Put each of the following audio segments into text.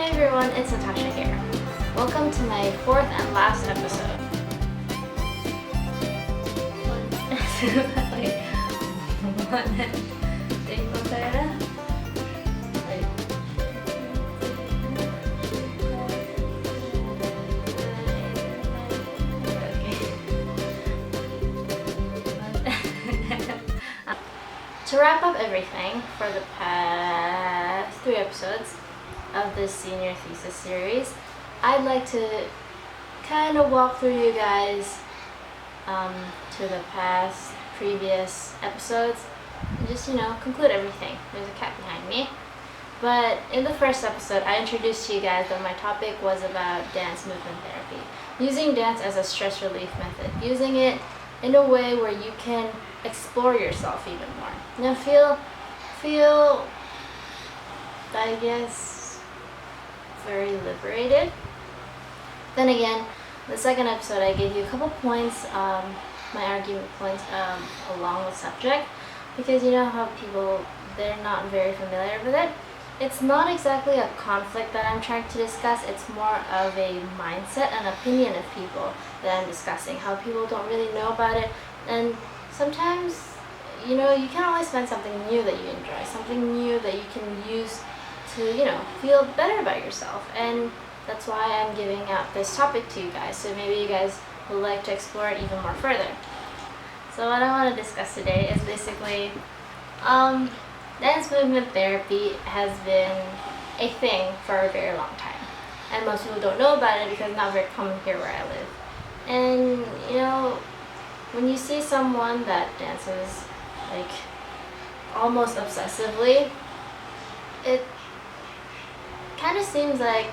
everyone, it's Natasha here. Welcome to my fourth and last episode. To wrap up everything for the past 3 episodes of this senior thesis series, I'd like to kind of walk through you guys to the past previous episodes and just, conclude everything. There's a cat behind me. But in the first episode, I introduced to you guys that my topic was about dance movement therapy. Using dance as a stress relief method. Using it in a way where you can explore yourself even more. Now feel, I guess, very liberated. Then again, the second episode I gave you a couple points, my argument points along the subject, because you know how people, they're not very familiar with it. It's not exactly a conflict that I'm trying to discuss, it's more of a mindset and opinion of people that I'm discussing, how people don't really know about it. And sometimes, you can always find something new that you enjoy, something new that you can use to, feel better about yourself. And that's why I'm giving out this topic to you guys, so maybe you guys would like to explore it even more further. So what I want to discuss today is basically, dance movement therapy has been a thing for a very long time. And most people don't know about it because it's not very common here where I live. And, when you see someone that dances like almost obsessively, it kind of seems like,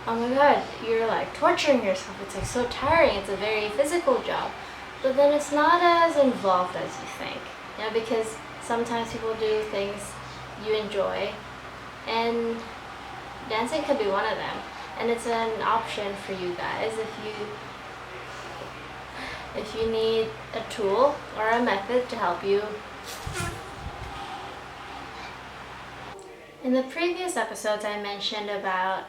oh my god, you're like torturing yourself. It's like so tiring. It's a very physical job. But then it's not as involved as you think. Because sometimes people do things you enjoy, and dancing could be one of them. And it's an option for you guys if you need a tool or a method to help you. In the previous episodes, I mentioned about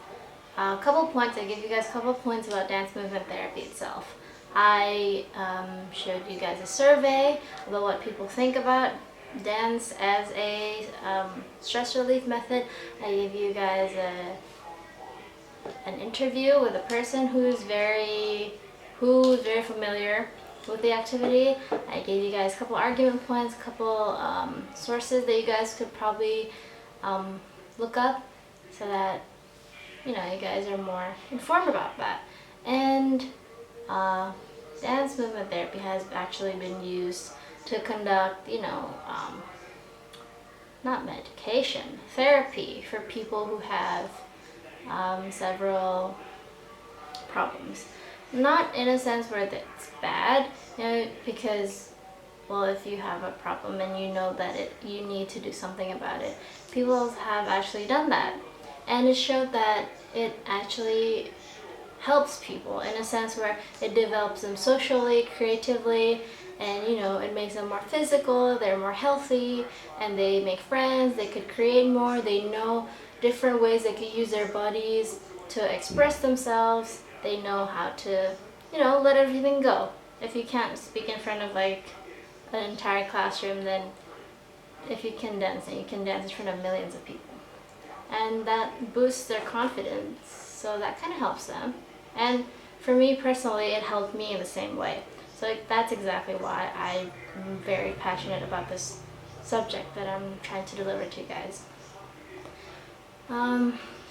a couple points. I gave you guys a couple points about dance movement therapy itself. I showed you guys a survey about what people think about dance as a stress relief method. I gave you guys an interview with a person who's very familiar with the activity. I gave you guys a couple argument points, a couple sources that you guys could probably look up so that you guys are more informed about that. And dance movement therapy has actually been used to conduct, not medication, therapy for people who have several problems. Not in a sense where it's bad, because, well, if you have a problem and you know that you need to do something about it, people have actually done that. And it showed that it actually helps people in a sense where it develops them socially, creatively, and it makes them more physical, they're more healthy, and they make friends, they could create more, they know different ways they could use their bodies to express themselves, they know how to, let everything go. If you can't speak in front of like an entire classroom, then if you can dance, and you can dance in front of millions of people. And that boosts their confidence, so that kind of helps them. And for me personally, it helped me in the same way. So that's exactly why I'm very passionate about this subject that I'm trying to deliver to you guys.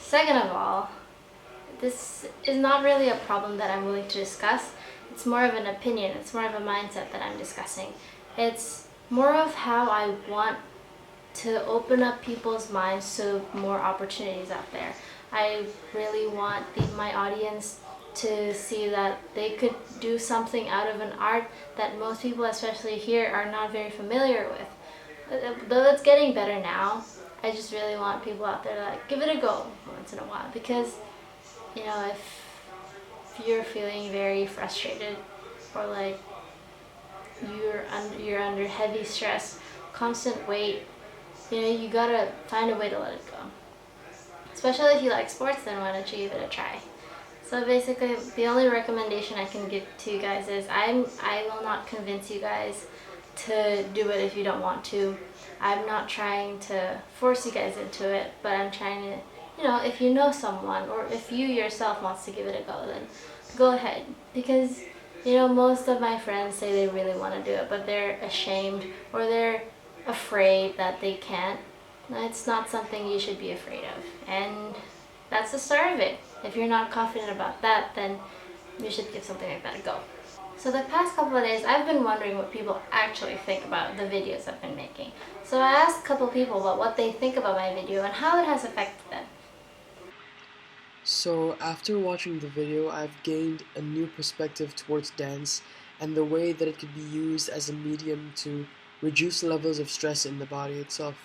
Second of all, this is not really a problem that I'm willing to discuss. It's more of an opinion, it's more of a mindset that I'm discussing. It's more of how I want to open up people's minds to more opportunities out there. I really want my audience to see that they could do something out of an art that most people, especially here, are not very familiar with. Though it's getting better now, I just really want people out there to give it a go once in a while, because if you're feeling very frustrated, or like you're under heavy stress, constant weight, you gotta find a way to let it go. Especially if you like sports, then why don't you give it a try? So basically, the only recommendation I can give to you guys is I will not convince you guys to do it if you don't want to. I'm not trying to force you guys into it, but I'm trying to, if you know someone or if you yourself wants to give it a go, then go ahead. Because, most of my friends say they really want to do it, but they're ashamed or they're afraid that they can't. It's not something you should be afraid of. And that's the start of it. If you're not confident about that, then you should give something like that a go. So the past couple of days, I've been wondering what people actually think about the videos I've been making. So I asked a couple people about what they think about my video and how it has affected them. So after watching the video, I've gained a new perspective towards dance and the way that it could be used as a medium to reduce levels of stress in the body itself.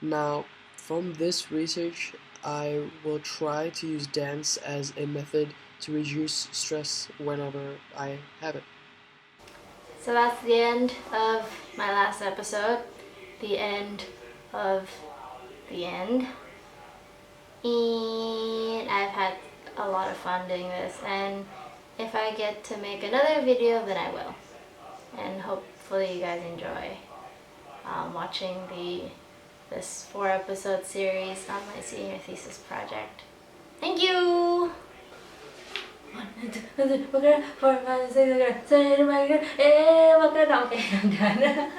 Now, from this research, I will try to use dance as a method to reduce stress whenever I have it. So that's the end of my last episode. The end of the end. And I've had a lot of fun doing this, and if I get to make another video, then I will. And hopefully you guys enjoy watching this 4-episode series on my senior thesis project. Thank you! 1, 2, 3, 4, 5, 6, 7, 8, 9, 10. Okay, I'm done.